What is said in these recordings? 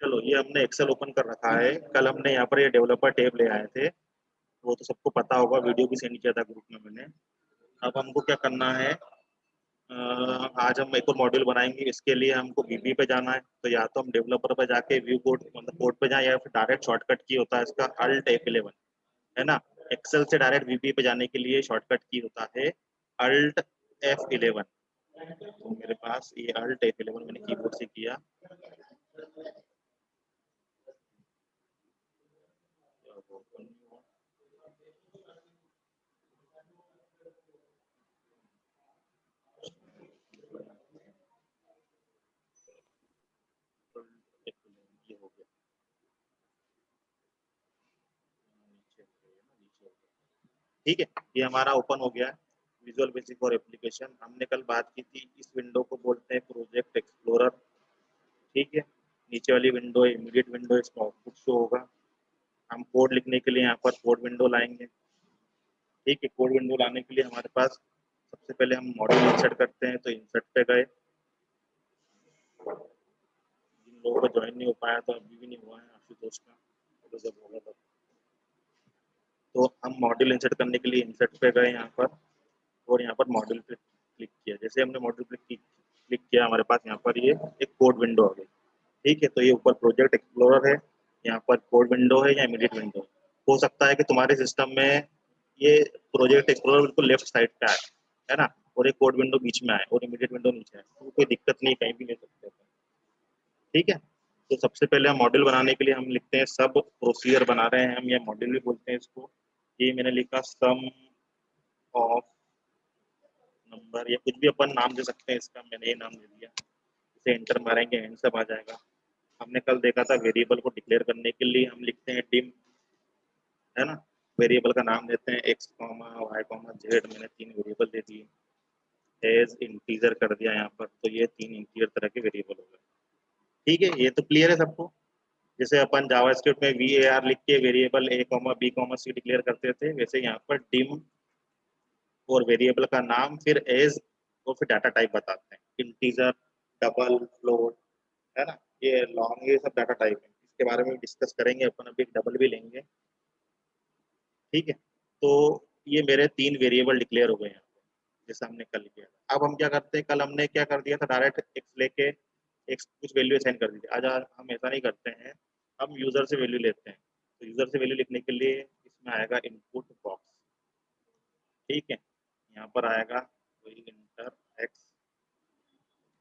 चलो ये हमने एक्सेल ओपन कर रखा है। कल हमने यहाँ पर ये डेवलपर टैब ले आए थे, वो तो सबको पता होगा, वीडियो भी सेंड किया था ग्रुप में मैंने। अब हमको क्या करना है, आज हम एक और मॉड्यूल बनाएंगे। इसके लिए हमको वीबी पे जाना है, तो या तो हम डेवलपर पे जाके व्यू कोड मतलब कोड पे जाए, या फिर डायरेक्ट शॉर्टकट की होता है इसका अल्ट F11, है ना। एक्सेल से डायरेक्ट वीबी पे जाने के लिए शॉर्टकट की होता है अल्ट F11। तो मेरे पास ये अल्ट F11 मैंने कीबोर्ड से किया। ये हो गया, ठीक है। ये हमारा ओपन हो गया है विजुअल बेसिक और एप्लीकेशन। हमने कल बात की थी, इस विंडो को बोलते हैं प्रोजेक्ट एक्सप्लोरर, ठीक है। नीचे वाली विंडो इमीडिएट विंडो, इसका आउटपुट शो होगा। हम कोड लिखने के लिए यहाँ पर कोड विंडो लाएंगे, ठीक है। कोड विंडो लाने के लिए हमारे पास सबसे पहले हम मॉड्यूल इंसर्ट करते हैं, तो इंसर्ट पे गए। जिन लोगों को ज्वाइन नहीं हो पाया तो अभी भी नहीं हुआ है आशुतोष का, तो जब होगा तब। तो हम मॉड्यूल इंसर्ट करने के लिए इंसर्ट पे गए यहाँ पर, और यहाँ पर मॉड्यूल पे क्लिक किया। जैसे हमने मॉड्यूल पे क्लिक किया, हमारे पास यहाँ पर ये एक कोड विंडो आ गई, ठीक है। तो ये ऊपर प्रोजेक्ट एक्सप्लोरर है, यहाँ पर कोड विंडो है या इमीडिएट विंडो है। हो सकता है कि तुम्हारे सिस्टम में ये प्रोजेक्ट एक्सप्लोरर बिल्कुल लेफ्ट साइड पे आए, है ना, और एक कोड विंडो बीच में आए और इमीडिएट विंडो नीचे आए, तो कोई दिक्कत नहीं, कहीं भी ले सकते हैं, ठीक है। तो सबसे पहले हम मॉड्यूल बनाने के लिए हम लिखते हैं सब प्रोसीजर बना रहे हैं हम, या मॉड्यूल भी बोलते हैं इसको। ये मैंने लिखा सम ऑफ नंबर, या कुछ भी अपन नाम दे सकते हैं इसका, मैंने ये नाम दे दिया। इसे एंटर मारेंगे, एंड सब आ जाएगा। हमने कल देखा था वेरिएबल को डिक्लेयर करने के लिए हम लिखते हैं डिम, है ना। वेरिएबल का नाम देते हैं x comma y comma z. मैंने 3 वेरिएबल दे दिए। एज इंटीजर कर दिया यहाँ पर, तो ये 3 इंटीजर तरह के वेरिएबल हो गए, ठीक है। ये तो क्लियर है सबको। जैसे अपन जावास्क्रिप्ट में var लिख के variable a comma b comma c declare करते थे, वैसे यहाँ पर डिम और वेरिएबल का नाम, फिर एज, और फिर डाटा टाइप बताते हैं, इंटीजर, डबल, फ्लोट, है ना। ये लॉन्ग, ये सब डाटा टाइप है, इसके बारे में डिस्कस करेंगे अपन। अभी एक डबल भी लेंगे, ठीक है। तो ये मेरे 3 वेरिएबल डिक्लेयर हो गए हैं, जैसे हमने कल किया था। अब हम क्या करते हैं, कल हमने क्या कर दिया था, डायरेक्ट एक्स लेके एक्स कुछ वैल्यू असाइन कर दी थी। आज हम ऐसा नहीं करते हैं, हम यूजर से वैल्यू लेते हैं। तो यूजर से वैल्यू लिखने के लिए इसमें आएगा इनपुट बॉक्स, ठीक है। यहाँ पर आएगा वही इंटर एक्स,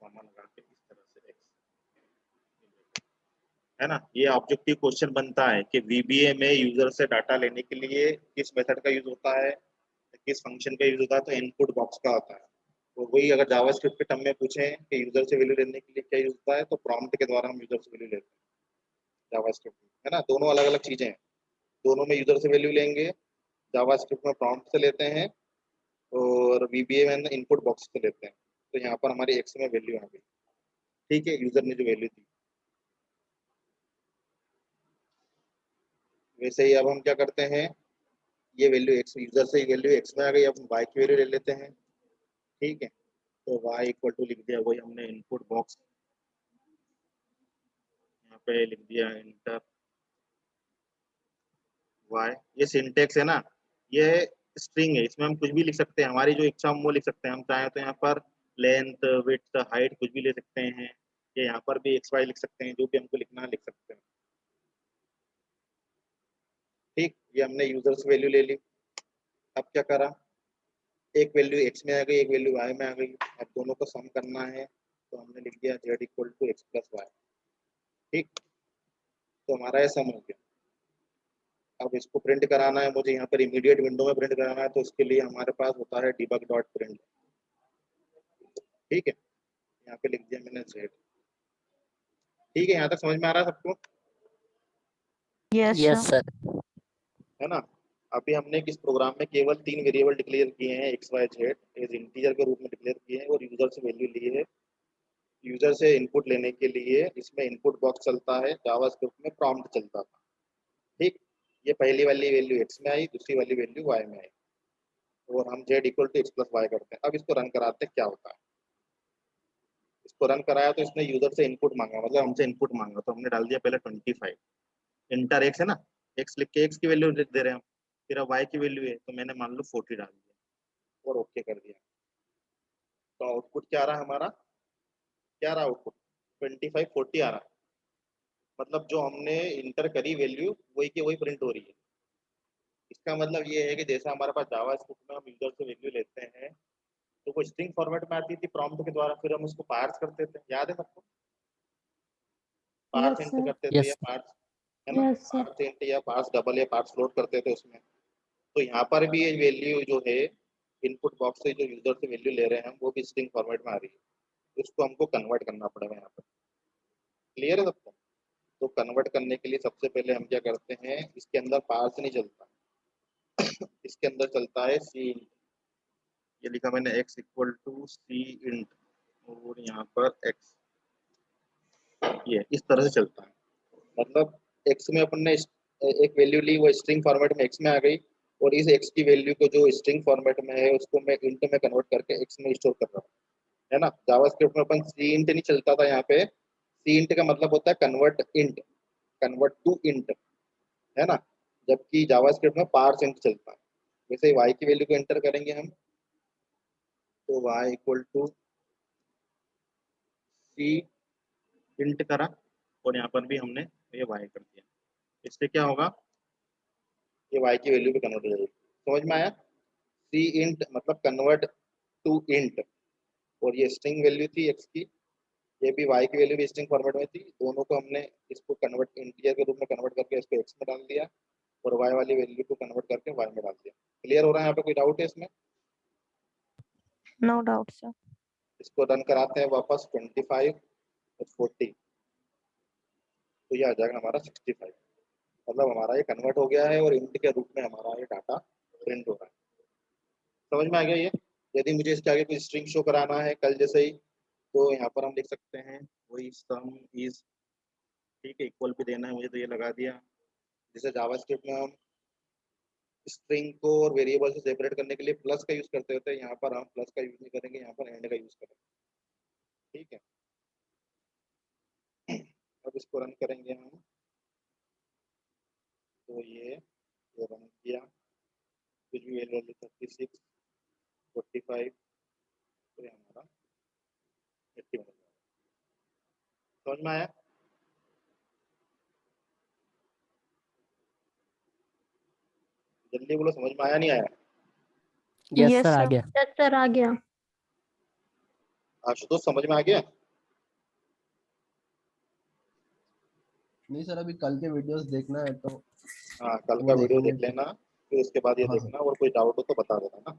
कॉमा लगा के इस तरह से एक्स, है ना। ये ऑब्जेक्टिव क्वेश्चन बनता है कि वीबीए में यूजर से डाटा लेने के लिए किस मेथड का यूज होता है, किस फंक्शन का यूज होता है, तो इनपुट बॉक्स का होता है। तो वही अगर जावास्क्रिप्ट के टर्म में पूछें कि यूजर से वैल्यू लेने के लिए क्या यूज होता है, तो प्रॉम्प्ट के द्वारा हम यूजर से वैल्यू लेते हैं जावास्क्रिप्ट में, है ना। दोनों अलग अलग चीजें हैं, दोनों में यूजर से वैल्यू लेंगे। जावास्क्रिप्ट में प्रॉम्प्ट से लेते हैं, और वीबीए में इनपुट बॉक्स से लेते हैं। तो यहाँ पर हमारी एक्स में वैल्यू आ गई, ठीक है, यूजर ने जो वैल्यू दी। वैसे ही अब हम क्या करते हैं, ये वैल्यू एक्स, यूजर से वैल्यू एक्स में आ गई, अब हम वाई की वैल्यू ले लेते हैं, ठीक है। तो वाई इक्वल टू लिख दिया, वही हमने इनपुट बॉक्स यहाँ पे लिख दिया, इंटर वाई। ये सिंटेक्स है ना, ये स्ट्रिंग है, इसमें हम कुछ भी लिख सकते हैं, हमारी जो इच्छा हम वो लिख सकते हैं। हम चाहें तो यहाँ पर लेंथ, विड्थ, हाइट कुछ भी ले सकते हैं। ये यहाँ पर भी एक्स वाई लिख सकते हैं, जो भी हमको लिखना है लिख सकते हैं, ठीक। ये हमने यूजर से वैल्यू ले ली। अब क्या करा, एक वैल्यू एक्स में आ गई, एक वैल्यू वाई में आ गई। अब दोनों को सम करना है, तो हमने लिख दिया z equal to x plus y, ठीक। तो हमारा ये सम हो गया। अब इसको प्रिंट कराना है मुझे, यहाँ पर इमीडिएट विंडो में प्रिंट कराना है, तो उसके लिए हमारे पास होता है डिबग डॉट प्रिंट, ठीक है। यहाँ पे लिख दिया मैंने जेड, ठीक है। यहाँ तक समझ में आ रहा है सबको, यस यस सर। सर। है ना। अभी हमने किस प्रोग्राम में केवल 3 वेरिएबल डिक्लेयर किए हैं, x y z as integer के रूप में डिक्लेयर किए हैं, और यूजर से वैल्यू ली है। यूजर से इनपुट लेने के लिए इसमें इनपुट बॉक्स चलता है, जावास्क्रिप्ट में प्रॉम्प्ट चलता था, ठीक। ये पहली वाली वैल्यू एक्स में आई, दूसरी वाली वैल्यू वाई में आई, और हम z equal to x plus y करते हैं। अब इसको रन कराते हैं, क्या होता है। इसको रन कराया तो इसने यूजर से इनपुट मांगा, मतलब हमसे इनपुट मांगा, तो हमने डाल दिया पहले 25, इंटर एक्स है ना, एक्स लिख के एक्स की वैल्यू दे रहे हैं हम, फिर अब वाई की वैल्यू है तो मैंने मान लो 40 डाल दिया और ओके कर दिया। तो आउटपुट क्या रहा हमारा, क्या रहा आउटपुट, 25 40 आ रहा, मतलब जो हमने इंटर करी वैल्यू वही की वही प्रिंट हो रही है। इसका मतलब ये है कि जैसा हमारे पास जावा स्क्रिप्ट में हम यूजर से वैल्यू लेते हैं तो वो स्ट्रिंग फॉर्मेट में आती थी प्रॉम्प्ट के द्वारा, फिर हम उसको पार्स करते थे, याद है सबको, पार्स Yes, इंट sir. करते थे या यस पार्स, है ना, Yes, sir. पार्स इंट या पार्स डबल या पार्स फ्लोट करते थे उसमें। तो यहाँ पर भी ये वैल्यू जो है इनपुट बॉक्स से जो यूजर से वैल्यू ले रहे हैं हम वो भी स्ट्रिंग फॉर्मेट में आ रही है, उसको हमको कन्वर्ट करना पड़ेगा यहाँ पर। क्लियर है सबको? तो कन्वर्ट करने के लिए सबसे पहले हम क्या करते हैं, इसके अंदर पार्स नहीं चलता, इसके अंदर चलता है सी इंट। ये लिखा मैंने x equal to c int, और यहाँ पर x, ये इस तरह से चलता है। मतलब x में अपन ने एक वैल्यू ली, वो स्ट्रिंग फॉर्मेट में x में आ गई, और इस x की वैल्यू को जो स्ट्रिंग फॉर्मेट में है उसको मैं इंट में कन्वर्ट करके x में स्टोर कर रहा हूँ, है ना। जावास्क्रिप्ट में अपन सी इंट नहीं चलता था, यहाँ पे सी इंट का मतलब होता है convert int, convert to int, है ना, जबकि जावास्क्रिप्ट में पार्स इंट चलता है। जैसे y की वैल्यू को एंटर करेंगे हम, तो y equal to c int करा, और यहाँ पर भी हमने ये y कर दिया, इससे क्या होगा, ये y की वैल्यू भी कन्वर्ट हो जाएगी। समझ में आया? सी इंट मतलब कन्वर्ट टू इंट, और ये स्ट्रिंग वैल्यू थी x की, ये भी y की वैल्यू भी स्ट्रिंग फॉर्मेट में थी, दोनों को हमने इसको कन्वर्ट इंटीजर के रूप में कन्वर्ट करके इसको x में डाल दिया, और y वाली वैल्यू को कन्वर्ट करके y में डाल दिया। क्लियर हो रहा है? यहाँ पे कोई डाउट है इसमें? No doubt, sir. इसको रन कराते हैं वापस 25 और 40, तो ये आ जाएगा हमारा 65, मतलब हमारा ये कन्वर्ट हो गया है और इंट के रूप में हमारा ये डाटा प्रिंट हो रहा है। समझ में आ गया ये? यदि मुझे इसके आगे कोई स्ट्रिंग शो कराना है कल जैसे ही, तो यहाँ पर हम लिख सकते हैं वही सम इज, ठीक है, इक्वल भी देना है मुझे तो ये लगा दिया। जैसे जावास्क्रिप्ट में हम स्ट्रिंग को और वेरिएबल से सेपरेट करने के लिए प्लस का यूज करते होते हैं, यहाँ पर हम प्लस का यूज नहीं करेंगे, यहाँ पर एंड का यूज करेंगे, ठीक है। अब इसको रन करेंगे हम, तो ये रन किया, कुछ भी वैल्यू 36 45, तो ये हमारा 80 बन जाएगा। समझ में आया? जल्दी बोलो, समझ में आया नहीं आया? यस Yes, सर आ sir. गया। Yes, sir. आ गया. आशुतोष समझ में आ गया? नहीं सर, अभी कल के वीडियोस देखना है तो हाँ, कल वो का वीडियो देखेंगे देख फिर। लेना, फिर उसके बाद ये हाँ सर, देखना, और कोई डाउट हो तो बता देना ना।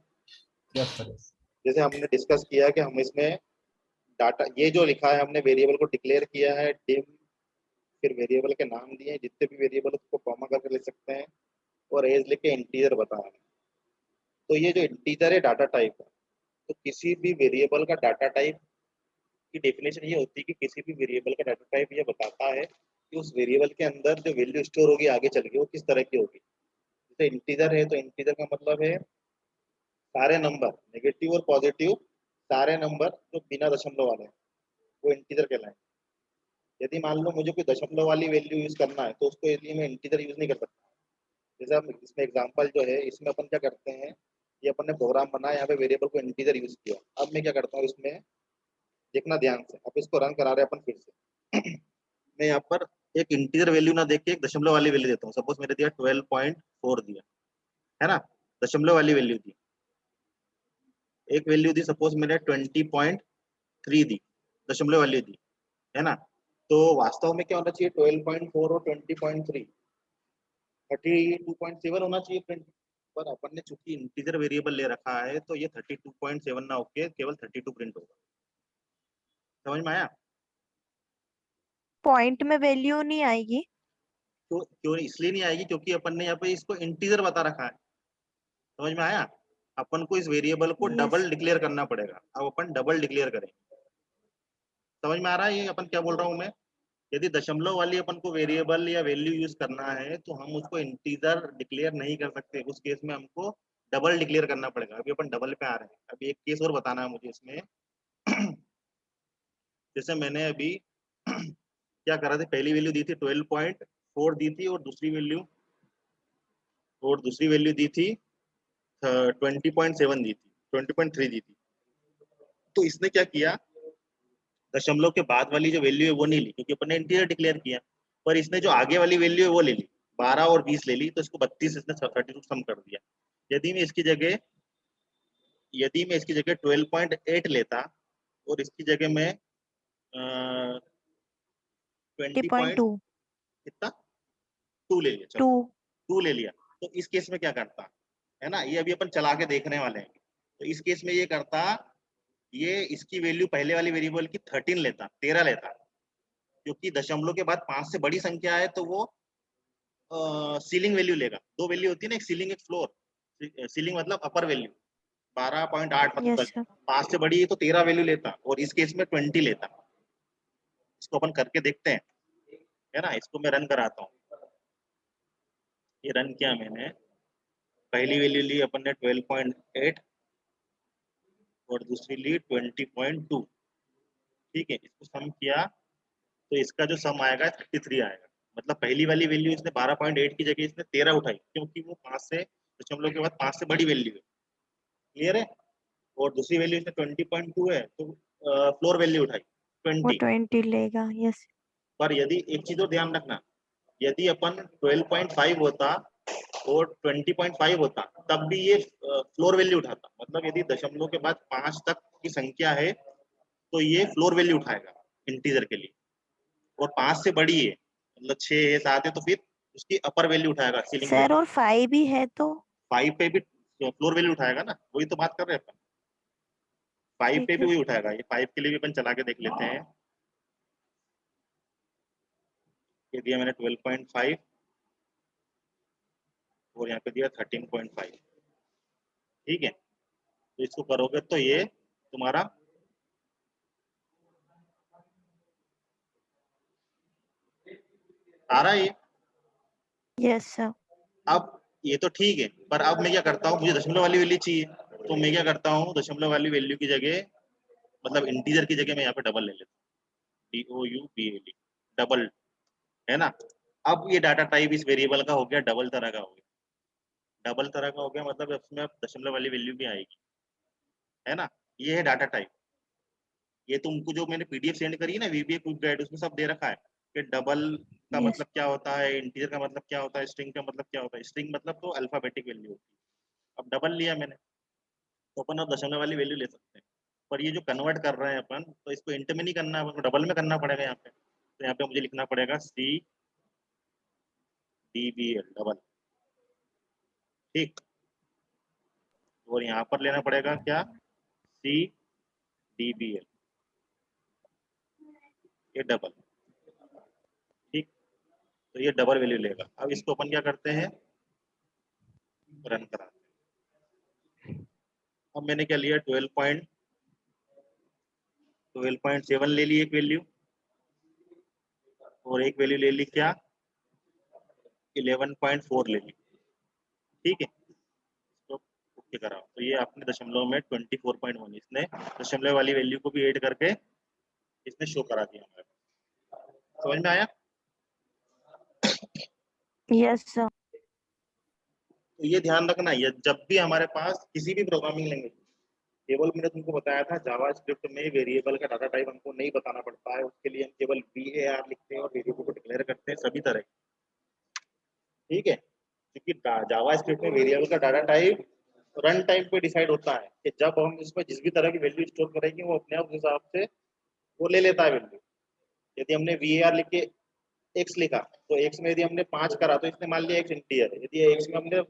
Yes sir yes. जैसे हमने डिस्कस किया कि हम इसमें डाटा, ये जो लिखा है हमने वेरिएबल को डिक्लेयर किया है डिम, फिर वेरिएबल के नाम दिए हैं, जितने भी वेरिएबल उसको कॉमा करके लिख सकते हैं, और एज लिख के इंटीजर बताया है। तो ये जो इंटीजर है डाटा टाइप है, तो किसी भी वेरिएबल का डाटा टाइप की डेफिनेशन ये होती है कि किसी भी वेरिएबल का डाटा टाइप ये बताता है कि उस वेरिएबल के अंदर जो वैल्यू स्टोर होगी आगे चल के वो किस तरह की होगी। जैसे इंटीजर है तो इंटीजर का मतलब है सारे नंबर, नेगेटिव और पॉजिटिव, सारे नंबर जो बिना दशमलव वाले हैं वो इंटीजर कहलाएंगे। यदि मान लो मुझे कोई दशमलव वाली वैल्यू यूज करना है तो उसको यदि मैं इंटीजर यूज नहीं कर सकता। जैसे हम इसमें एग्जांपल जो है इसमें अपन क्या करते हैं, ये अपन ने प्रोग्राम बनाया, यहाँ पे वेरिएबल को इंटीजर यूज किया। अब मैं क्या करता हूँ इसमें, देखना ध्यान से, अब इसको रन करा रहे हैं अपन फिर से। मैं यहाँ पर एक इंटीजर वैल्यू ना देख के एक दशमलव वाली वैल्यू देता हूँ, सपोज मैंने दिया 12.4 दिया, है ना, दशमलव वाली वैल्यू दी। एक वैल्यू दी सपोज मैंने 20.3 दी, दशमलव वाली दी, है ना। तो वास्तव में क्या होना चाहिए, 12.4 और 20.3, 32.7 होना चाहिए प्रिंट, पर अपन ने चूंकि इंटीजर वेरिएबल ले रखा है तो ये 32.7 ना होके केवल 32 प्रिंट होगा। समझ में आया? पॉइंट में वैल्यू नहीं आएगी. तो क्यों इसलिए नहीं आएगी क्योंकि अपन ने यहाँ पे इसको इंटीजर बता रखा है। समझ में आया? अपन को इस वेरिएबल को Yes. डबल डिक्लेयर करना पड़ेगा, अब अपन डबल डिक्लेयर करें। समझ में आ रहा है ये अपन क्या बोल रहा हूँ मैं? यदि दशमलव वाली अपन को वेरिएबल या वैल्यू यूज करना है तो हम उसको इंटीजर डिक्लेयर नहीं कर सकते, उस केस में हमको डबल डिक्लेयर करना पड़ेगा। अभी अपन डबल पे आ रहे हैं, अभी एक केस और बताना है मुझे इसमें। जैसे मैंने अभी क्या करा था, पहली वैल्यू दी थी 12.4 दी थी, और दूसरी वैल्यू दी थी 20.7 दी थी, 20.3 दी थी। तो इसने क्या किया, दशमलव के बाद वाली जो वैल्यू है वो नहीं ली, क्योंकि अपन ने इंटीजर डिक्लेयर किया, पर इसने जो आगे वाली वैल्यू है वो ले ली, 12 और 20 ले ली, तो इसको 32 इसने 32 कम कर दिया। यदि मैं इसकी जगह 12.8 लेता, और इसकी जगह मैं 20 पॉइंट 20.2 कितना 2 ले लिया, चलो 2 2 ले लिया, तो इस केस में क्या करता है ना, ये अभी अपन चला के देखने वाले हैं। तो इस केस में ये करता, ये इसकी वैल्यू पहले वाली वेरिएबल की 13 लेता, 13 लेता, क्योंकि दशमलव के बाद 5 से बड़ी संख्या है तो वो सीलिंग वैल्यू लेगा। दो वैल्यू होती है ना, एक सीलिंग एक फ्लोर। सीलिंग मतलब अपर वैल्यू 12.8, यस मतलब सर 5 से बड़ी है तो 13 वैल्यू लेता, और इस केस में 20 लेता। इसको अपन करके देखते हैं, है ना, इसको मैं रन कराता हूँ। ये रन किया मैंने, पहली वैल्यू ली अपन ने 12.8 और दूसरी ली 20.2। ठीक है, इसको सम किया तो इसका जो सम आएगा 33 आएगा। मतलब पहली वाली वैल्यू इसने 12.8 की जगह इसने 13 उठाई, क्योंकि वो 5 से दशमलव के बाद 5 से बड़ी वैल्यू है। क्लियर है। और दूसरी वैल्यू इसने 20.2 है, तो फ्लोर वैल्यू उठाई वो 20। 20 लेगा। यस पर यदि एक चीज और ध्यान रखना, यदि अपन 12.5 होता और 20.5 होता, तब भी ये फ्लोर वैल्यू उठाता। मतलब यदि दशमलव के बाद 5 तक की संख्या है तो ये फ्लोर वैल्यू उठाएगा इंटीजर के लिए, और 5 से बड़ी है, मतलब 6 है 7 है, तो फिर उसकी अपर वैल्यू उठाएगा, सीलिंग सर, वैल्यू। और 5 भी है तो 5 पे भी फ्लोर वैल्यू उठाएगा ना, वही तो बात कर रहे हैं अपन। 5 पे ठीक भी है। वही उठाएगा। ये 5 के लिए भी अपन चला के देख लेते हैं। ये दिया मैंने 12.5 और यहाँ पे दिया 13.5। ठीक है, तो इसको करोगे तो ये तुम्हारा आ रहा है ये। Yes sir. अब ये तो ठीक है, पर अब मैं क्या करता हूँ, मुझे दशमलव वाली वैल्यू चाहिए, तो मैं क्या करता हूँ, दशमलव वाली वैल्यू की जगह, मतलब इंटीजर की जगह मैं यहाँ पे डबल ले लेता हूँ, DOUBLE, डबल, है ना। अब ये डाटा टाइप इस वेरिएबल का हो गया डबल तरह का हो गया। डबल तरह का हो गया मतलब इसमें अब दशमलव वाली वैल्यू भी आएगी, है ना। ये है डाटा टाइप। ये तुमको जो मैंने पीडीएफ सेंड करी है ना, VBA क्विक गाइड, उसमें सब दे रखा है कि डबल का यस मतलब क्या होता है, इंटीजर का मतलब क्या होता है, स्ट्रिंग का मतलब क्या होता है। स्ट्रिंग मतलब तो अल्फाबेटिक वैल्यू होती है। अब डबल लिया मैंने, तो अपन अब दशमलव वाली वैल्यू ले सकते हैं। पर ये जो कन्वर्ट कर रहे हैं अपन, तो इसको इंट में नहीं करना है, अपन को डबल में करना पड़ेगा यहाँ पे। तो यहाँ पे मुझे लिखना पड़ेगा CDBL डबल। ठीक, और यहाँ पर लेना पड़ेगा क्या, CDBL, ये डबल। ठीक, तो ये डबल वैल्यू लेगा। अब इसको अपन क्या करते हैं, रन कराते हैं। अब मैंने क्या लिया, 12.7 ले ली एक वैल्यू, और एक वैल्यू ले ली क्या, 11.4 ले ली। ठीक है, इसको ओके करा, तो ये अपने दशमलव में 24.1 इसने दशमलव वाली वैल्यू को भी ऐड करके इसने शो करा दिया हमारे पास। समझ में आया। Yes sir. तो ये ध्यान रखना, ये जब भी हमारे पास किसी भी प्रोग्रामिंग लैंग्वेज, केवल मैंने तुमको बताया था जावा स्क्रिप्ट में वेरिएबल का डाटा टाइप हमको नहीं बताना पड़ता है, उसके लिए हम केवल VAR लिखते हैं और वेरिएबल को डिक्लेयर करते हैं सभी तरह। ठीक है, क्योंकि जावा स्क्रिप्ट में वेरिएबल का डाटा टाइप रन टाइम पे डिसाइड होता है, कि जब हम इसमें जिस भी तरह की वैल्यू स्टोर करेंगे वो अपने आप उस हिसाब से वो ले लेता है वैल्यू। यदि हमने VAR लिख के एक्स लिखा, तो एक्स में यदि हमने 5 करा तो इसने मान लिया एक्स इंटीजर है। यदि एक्स में हमने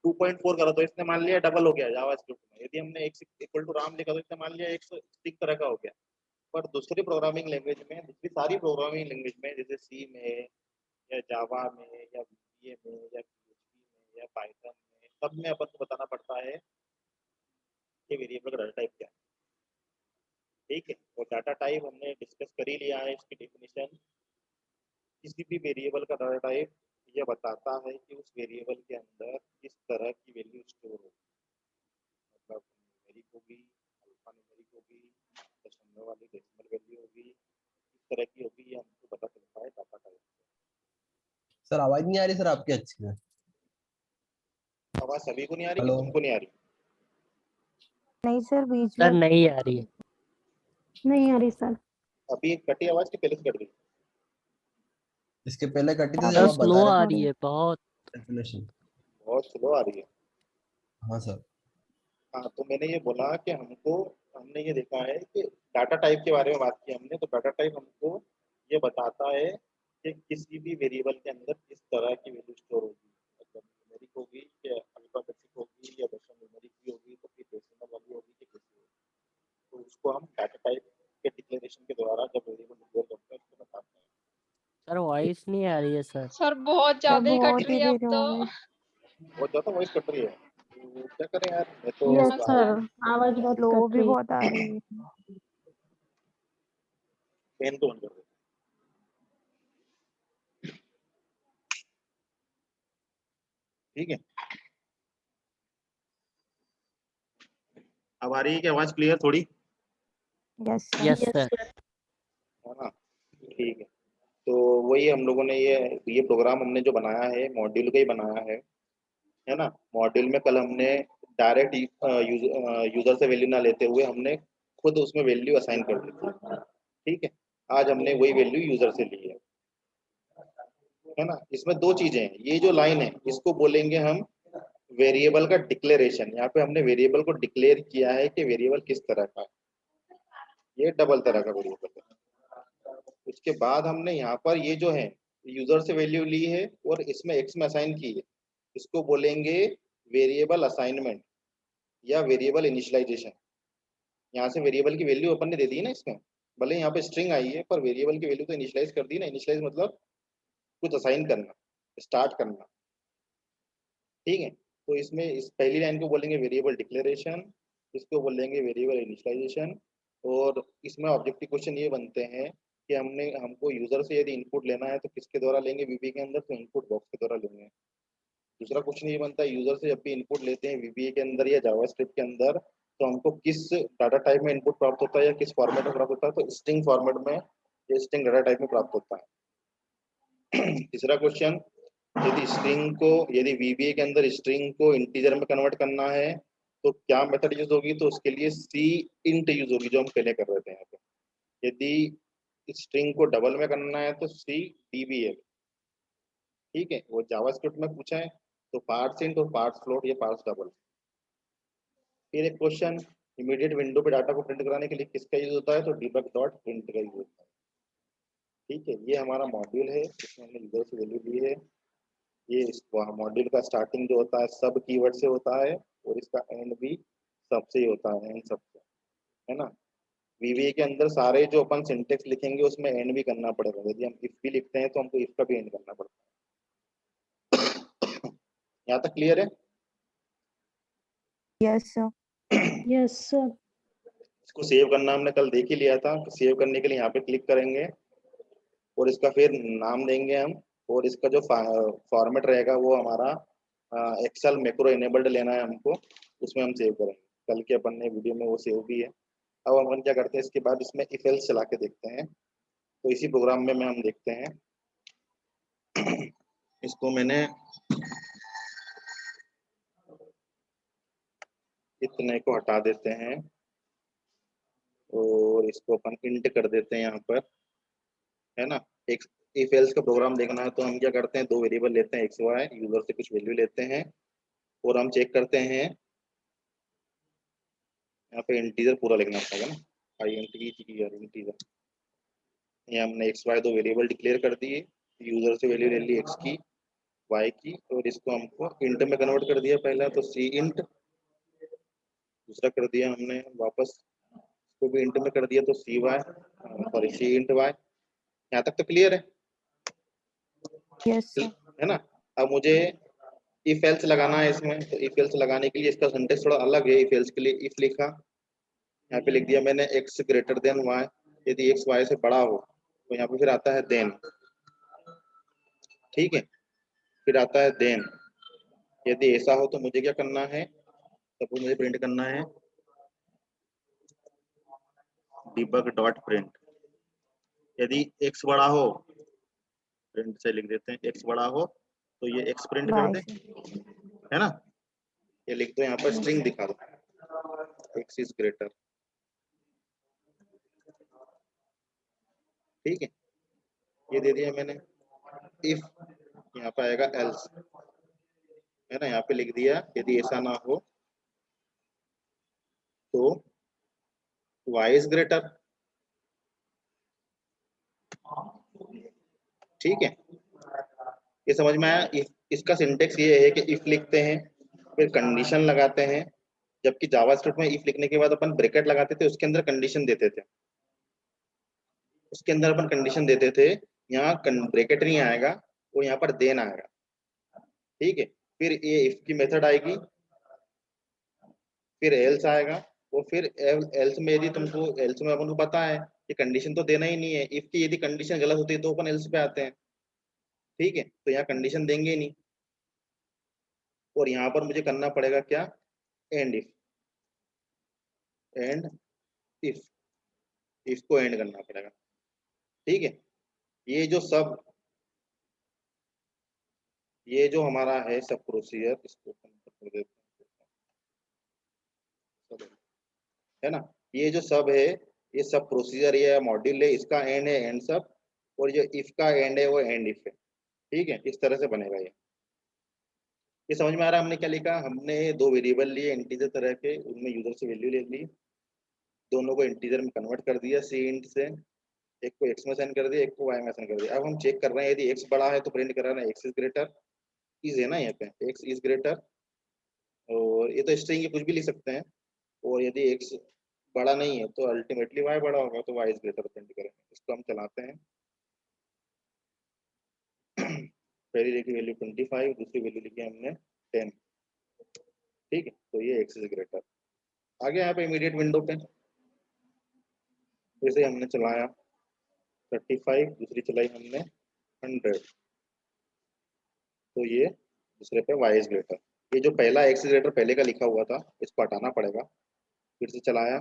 2.4 करा तो इसने मान लिया डबल हो गया जावा स्क्रिप्ट में। यदि हमने एक्स इक्वल टू राम लिखा तो इसने मान लिया एक्स स्टिक तरह का हो गया। पर दूसरी प्रोग्रामिंग लैंग्वेज में, दूसरी सारी प्रोग्रामिंग लैंग्वेज में, जैसे सी में या जावा में या VBA में या PHP में या पाइथन में, सब में अपन को बताना पड़ता है कि वेरिएबल का डाटा टाइप क्या है। ठीक है, और डाटा टाइप हमने डिस्कस कर ही लिया है, इसकी डेफिनेशन। किसी भी वेरिएबल का डाटा टाइप यह बताता है कि उस वेरिएबल के अंदर किस तरह की वैल्यू स्टोर हो, मतलब न्यूमेरिक होगी, अल्फा न्यूमेरिक होगी, दशमलव वाली डेसिमल वैल्यू होगी, इस तरह की होगी, ये हमको पता चलता है डाटा टाइप। सर आवाज नहीं आ रही सर आपकी अच्छी है। आवाज सभी को नहीं आ रही कि हेलो। तुमको नहीं आ रही? नहीं सर, बीच सर में नहीं आ रही है। नहीं आ रही सर। अभी कटी आवाज की पहले से कट गई? इसके पहले कटी थी हाँ, जब सर आप स्लो बता आ रहे रही थे है बहुत। कैलकुलेशन। बहुत स्लो आ रही है। हाँ सर। हाँ, तो मैंने ये बोला कि हमने ये देखा है कि डाटा टाइप के बारे में बात की हमने, तो डाटा टाइप हमको ये बताता है कि किसी भी वेरिएबल के अंदर किस तरह की वैल्यू स्टोर होगी, मतलब न्यूमेरिक होगी या अल्फाबेटिक होगी या दशमलव न्यूमेरिक की होगी, तो फिर डेसिमल वाली होगी कि कैसी होगी। तो उसको हम डाटा टाइप के डिक्लेरेशन के द्वारा जब वेरिएबल डिक्लेयर करते हैं उसको बताते हैं। सर वॉइस नहीं आ रही है सर। सर बहुत सर ज्यादा ही कट बहुत रही ही है अब देर तो। हो गई। बहुत ज्यादा वॉइस कट रही है, तो क्या करें यार, मैं तो हाँ यस सर, आवाज बहुत स्लो कट भी रही है। बहुत आ रही है। पेन तो बंद कर देता हूं। ठीक है, अब आ रही है कि आवाज क्लियर थोड़ी? Yes sir. Yes yes sir. Sir. है ना? ठीक है, तो वही हम लोगों ने ये प्रोग्राम हमने जो बनाया है मॉड्यूल का ही बनाया है ना? मॉड्यूल में कल हमने डायरेक्ट यूजर से वैल्यू ना लेते हुए हमने खुद उसमें वैल्यू असाइन कर दी थी। ठीक है, आज हमने वही वैल्यू यूजर से ली है ना? इसमें दो चीजें हैं, ये जो लाइन है इसको बोलेंगे हम वेरिएबल का डिक्लेरेशन। यहाँ पे हमने वेरिएबल को डिक्लेयर किया है कि वेरिएबल किस तरह का है, ये डबल तरह का वेरिएबल है। उसके बाद हमने यहाँ पर ये जो है यूजर से वैल्यू ली है और इसमें एक्स में असाइन की है, इसको बोलेंगे वेरिएबल असाइनमेंट या वेरिएबल इनिशियलाइजेशन। यहाँ से वेरिएबल की वैल्यू अपन ने दे दी है ना इसमें, भले यहाँ पे स्ट्रिंग आई है पर वेरिएबल की वैल्यू तो इनिशियलाइज कर दी ना। इनिशियलाइज मतलब कुछ असाइन करना, स्टार्ट करना। ठीक है, तो इसमें इस पहली लाइन को बोलेंगे वेरिएबल डिक्लेरेशन, इसको बोलेंगे वेरिएबल इनिशियलाइजेशन। और इसमें ऑब्जेक्टिव क्वेश्चन ये बनते हैं कि हमको यूजर से यदि इनपुट लेना है तो किसके द्वारा लेंगे, वीबीए के अंदर, तो इनपुट बॉक्स के द्वारा लेंगे। दूसरा क्वेश्चन ये बनता है यूजर से जब भी इनपुट लेते हैं वीबीए के अंदर या जावास्क्रिप्ट के अंदर, तो हमको किस डाटा टाइप में इनपुट प्राप्त होता है या किस फॉर्मेट में प्राप्त होता है, तो स्ट्रिंग फॉर्मेट में या स्ट्रिंग डाटा टाइप में प्राप्त होता है। तीसरा क्वेश्चन, यदि वीबीए के अंदर स्ट्रिंग को इंटीजर में कन्वर्ट करना है तो क्या मेथड यूज होगी, तो उसके लिए सी इंट यूज होगी जो हम पहले कर रहे थे यहाँ पे। यदि स्ट्रिंग को डबल में करना है तो सी डीबीएल। ठीक है, वो जावास्क्रिप्ट में पूछा है, तो पार्स इंट और पार्स फ्लोट, ये पार्स डबल। फिर एक क्वेश्चन, इमीडिएट विंडो पे डाटा को प्रिंट कराने के लिए किसका यूज होता है, तो डीबग डॉट प्रिंट का यूज होता है। ठीक है, ये हमारा मॉड्यूल है जिसमें हमने यूजर से वैल्यू ली है। ये मॉड्यूल का स्टार्टिंग जो होता है सब कीवर्ड से होता है और इसका एंड भी सबसे ही होता है, एंड सबसे, है ना? वीवीए के अंदर सारे जो अपन सिंटेक्स लिखेंगे उसमें एंड भी करना पड़ेगा। यदि हम इफ भी लिखते हैं तो हमको इफ का भी एंड करना पड़ता है। यहाँ तक क्लियर है? Yes sir. Yes sir. इसको सेव करना हमने कल देख ही लिया था। तो सेव करने के लिए यहाँ पे क्लिक करेंगे और इसका फिर नाम देंगे हम, और इसका जो फॉर्मेट रहेगा वो हमारा एक्सेल मैक्रो इनेबल्ड लेना है हमको, उसमें हम सेव करेंगे। कल के अपन ने वीडियो में वो सेव भी है। अब अपन क्या करते हैं, इसके बाद इसमें इफ एल्स चला के देखते हैं। तो इसी प्रोग्राम में हम देखते हैं। इसको मैंने इतने को हटा देते हैं और इसको अपन इंट कर देते हैं यहाँ पर, है ना? एक इफ एल्स का प्रोग्राम देखना है तो हम क्या करते हैं, दो वेरिएबल लेते हैं एक्स वाई, यूजर से कुछ वैल्यू लेते हैं और हम चेक करते हैं। यहाँ पे इंटीजर पूरा लिखना पड़ेगा ना, I N T G R, integer. ये हमने एक्स वाई दो वेरिएबल डिक्लेयर कर दिए, यूजर से वैल्यू ले ली एक्स की, वाई की, और इसको हमको इंट में कन्वर्ट कर दिया पहला, तो सी इंट। दूसरा कर दिया हमने वापस, इसको भी इंट में कर दिया, तो सी वाई, सॉरी सी इंट वाई। यहाँ तक तो क्लियर है? Yes sir. है ना? अब मुझे इफ एल्स लगाना है इसमें, तो इफ एल्स लगाने के लिए इसका सिंटेक्स थोड़ा अलग है। इफ एल्स के लिए इफ लिखा, यहाँ पे लिख दिया मैंने एक्स ग्रेटर देन वाई, यदि एक्स वाई से बड़ा हो, तो यहाँ पे फिर आता है देन। ठीक है, फिर आता है देन। यदि ऐसा हो तो मुझे क्या करना है, सपोज मुझे प्रिंट करना है debug डॉट प्रिंट, यदि x बड़ा हो, प्रिंट से लिख देते हैं, x बड़ा हो तो ये x प्रिंट कर Y दे, से है ना। ये लिख दो यहाँ पर, स्ट्रिंग दिखा दो, x इज ग्रेटर, ठीक है, ये दे दिया मैंने। इफ यहाँ पे आएगा एल्स, है ना, यहाँ पे लिख दिया यदि ऐसा ना हो तो y इज ग्रेटर, ठीक है। ये समझ में आया। इसका सिंटेक्स ये है कि इफ लिखते हैं, फिर कंडीशन लगाते हैं, जबकि जावास्क्रिप्ट में इफ लिखने के बाद अपन ब्रैकेट लगाते थे, उसके अंदर कंडीशन देते थे, उसके अंदर अपन कंडीशन देते थे। यहाँ ब्रैकेट नहीं आएगा, वो यहाँ पर देन आएगा, ठीक है। फिर ये इफ की मेथड आएगी, फिर एल्स आएगा, वो फिर एल्स में यदि तुमको, एल्स में अपन को पता है कि कंडीशन तो देना ही नहीं है, इफ की यदि कंडीशन गलत होती है तो अपन एल्स पे आते हैं, ठीक है। तो यहाँ कंडीशन देंगे ही नहीं, और यहाँ पर मुझे करना पड़ेगा क्या, and if, and if, if को एंड करना पड़ेगा, ठीक है। ये जो सब, ये जो हमारा है सब प्रोसीजर, इसको कर देते हैं, है ना। ये जो सब है, ये सब प्रोसीजर, ये मॉड्यूल है, इसका एंड है एंड सब, और जो इफ का एंड है वो एंड इफ है, ठीक है। इस तरह से बनेगा ये समझ में आ रहा है। हमने क्या लिखा, हमने दो वेरिएबल लिए इंटीजर तरह के, उनमें यूजर से वैल्यू ले ली, दोनों को इंटीजर में कन्वर्ट कर दिया सी इंट से, एक को एक्स में सेंड कर दिया, एक को वाई में सेंड कर दिया। अब हम चेक कर रहे हैं, यदि एक्स बड़ा है तो प्रिंट कर रहे हैं एक्स इज ग्रेटर, इज है ना यहाँ पे, एक्स इज ग्रेटर, और ये तो स्ट्रिंग कुछ भी लिख सकते हैं, और यदि एक्स बड़ा नहीं है तो अल्टीमेटली वाई बड़ा होगा, तो वाई इज ग्रेटर प्रिंट करेंगे। इसको हम चलाते हैं। पहली लिखी वैल्यू 25, दूसरी वैल्यू लिखी हमने 10, ठीक है। तो ये एक्स इज ग्रेटर आ गया यहाँ पे इमीडिएट विंडो पे। फिर से हमने चलाया 35, दूसरी चलाई हमने 100, तो ये दूसरे पे y इज ग्रेटर। ये जो पहला x इज ग्रेटर पहले का लिखा हुआ था, इसको हटाना पड़ेगा। फिर से चलाया,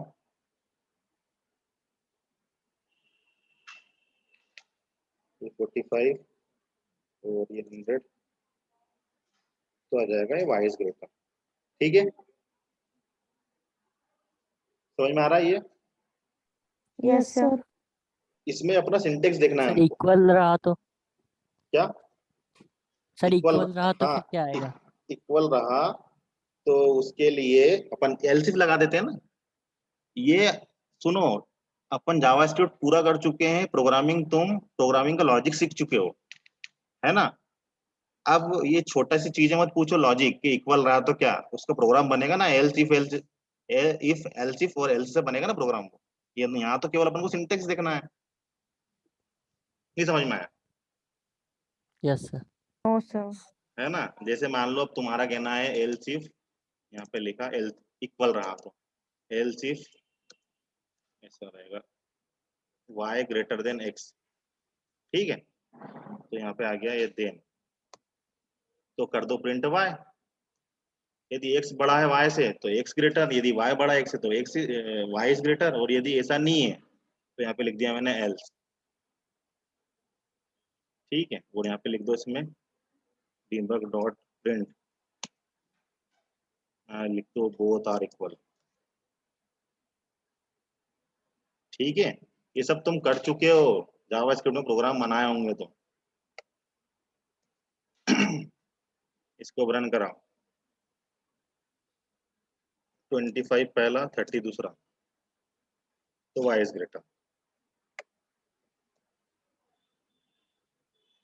ये 45 और ये 100, तो आ जाएगा ये y इज ग्रेटर, ठीक है। समझ में आ रहा है ये। Yes sir. इसमें अपना सिंटेक्स देखना है सर हमको। इक्वल रहा तो, क्या सर इक्वल, इक्वल रहा तो हाँ फिर क्या आएगा? इक्वल रहा तो उसके लिए अपन एल्सिफ लगा देते हैं ना। ये सुनो, अपन जावास्क्रिप्ट पूरा कर चुके हैं, प्रोग्रामिंग, तुम प्रोग्रामिंग का लॉजिक सीख चुके हो, है ना। अब ये छोटा सी चीजें मत पूछो, लॉजिक कि इक्वल रहा तो क्या, उसका प्रोग्राम बनेगा ना, else if, else if else if और एल्स से बनेगा ना प्रोग्राम को। ये यहाँ तो केवल अपन को सिंटेक्स देखना है, नहीं समझ में आया, यस सर। No sir. है ना। जैसे मान लो अब तुम्हारा कहना है एल्स इफ, यहाँ पे लिखा एल इक्वल रहा तो एल्स इफ ऐसा रहेगा, y ग्रेटर देन x, ठीक है। तो यहाँ पे आ गया ये देन, तो कर दो प्रिंट y, यदि x बड़ा है y से तो x ग्रेटर, यदि y बड़ा है x से तो x y इज ग्रेटर, और यदि ऐसा नहीं है तो यहाँ पे लिख दिया मैंने एल्स, ठीक है। और यहाँ पे लिख दो इसमें debug डॉट प्रिंट, लिख दो बोथ आर इक्वल, ठीक है। ये सब तुम कर चुके हो, जावास्क्रिप्ट में प्रोग्राम बनाए होंगे तो। इसको रन कराओ, 25 पहला, 30 दूसरा, तो y इज ग्रेटर,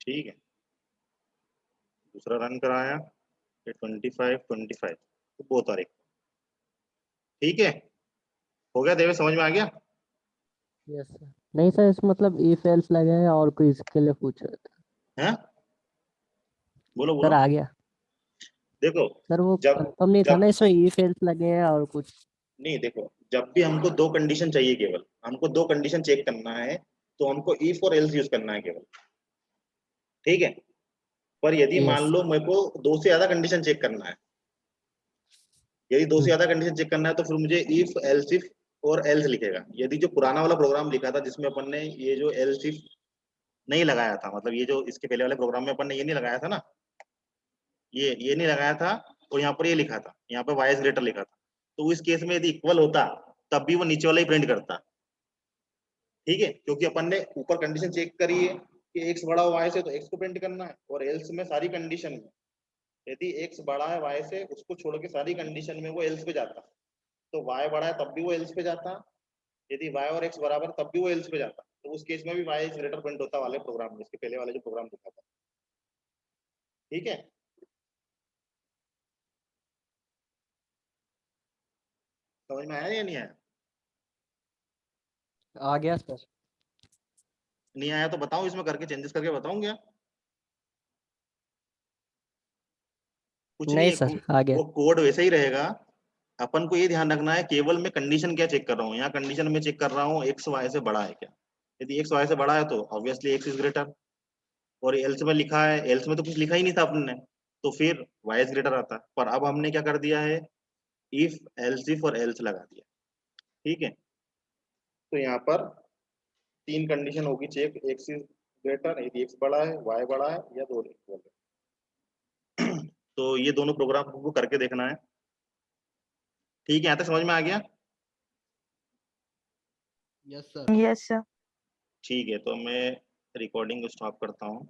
ठीक है। दूसरा रन कराया, ये 25 25, तो बोथ आर इक्वल, ठीक है। हो गया देवे, समझ में आ गया। Yes sir. नहीं सर, इस मतलब इफ एल्स लगे हैं और कोई इसके लिए पूछ रहे थे। हैं, बोलो सर बोलो। आ गया। देखो सर वो जब कंफर्म नहीं था जब ना, इसमें इफ एल्स लगे हैं और कुछ। नहीं, देखो जब भी हमको दो कंडीशन चाहिए, केवल हमको दो कंडीशन चेक करना है, तो हमको इफ और एल्स यूज करना है केवल, ठीक है। पर यदि मान यस। लो मेरे को दो से ज्यादा कंडीशन चेक करना है, यदि दो से ज्यादा कंडीशन चेक करना है, तो फिर मुझे इफ एल्स इफ और एल्स लिखेगा। यदि जो पुराना वाला प्रोग्राम लिखा था जिसमें अपन ने ये जो एल्स इफ नहीं लगाया था, मतलब ये जो इसके पहले वाले प्रोग्राम में अपन ने ये नहीं लगाया था ना, ये नहीं लगाया था, और यहाँ पर ये लिखा था, यहाँ पर वाइस ग्रेटर लिखा था, तो इस केस में यदि इक्वल होता तब भी वो नीचे वाला ही प्रिंट करता। ठीक है, क्योंकि अपन ने ऊपर कंडीशन चेक करी है कि एक्स बड़ा वाई से, तो एक्स को प्रिंट करना है, और एल्स में सारी कंडीशन में यदि एक्स बड़ा है वाई से, उसको छोड़ के सारी कंडीशन में वो एल्स पे जाता। तो वाई बड़ा है तब भी वो एल्स पे जाता, यदि वाई और एक्स बराबर तब भी वो एल्स पे जाता। तो उस केस में भी वाई ग्रेटर प्रिंट होता वाले प्रोग्राम में, इसके पहले वाले जो प्रोग्राम लिखा था। ठीक है, समझ में आया या नहीं आया? आ गया सर। नहीं आया तो बताऊं, इसमें करके चेंजेस करके बताऊं क्या? कुछ नहीं नहीं है, सर, आ गया। वो कोड वैसे ही रहेगा। अपन को ये ध्यान रखना है केवल मैं कंडीशन क्या चेक कर रहा हूँ। यहाँ कंडीशन में चेक कर रहा हूँ एक्स वाई से बड़ा है क्या। यदि एक्स वाई से बड़ा है तो ऑब्वियसली एक्स इज ग्रेटर, और एल्स में लिखा है, एल्स में तो कुछ लिखा ही नहीं था अपन ने, तो फिर वाई इज ग्रेटर आता। पर अब हमने क्या कर दिया है, इफ एल्स इफ और एल्स लगा दिया। ठीक है, तो यहाँ पर 3 कंडीशन होगी चेक, एक्स इज ग्रेटर, यदि एक्स बड़ा है, वाई बड़ा है, या दोनों इक्वल है। तो ये दोनों प्रोग्राम को करके देखना है। ठीक है, यहाँ तक समझ में आ गया? Yes sir. Yes, sir. ठीक है, तो मैं रिकॉर्डिंग को स्टॉप करता हूँ।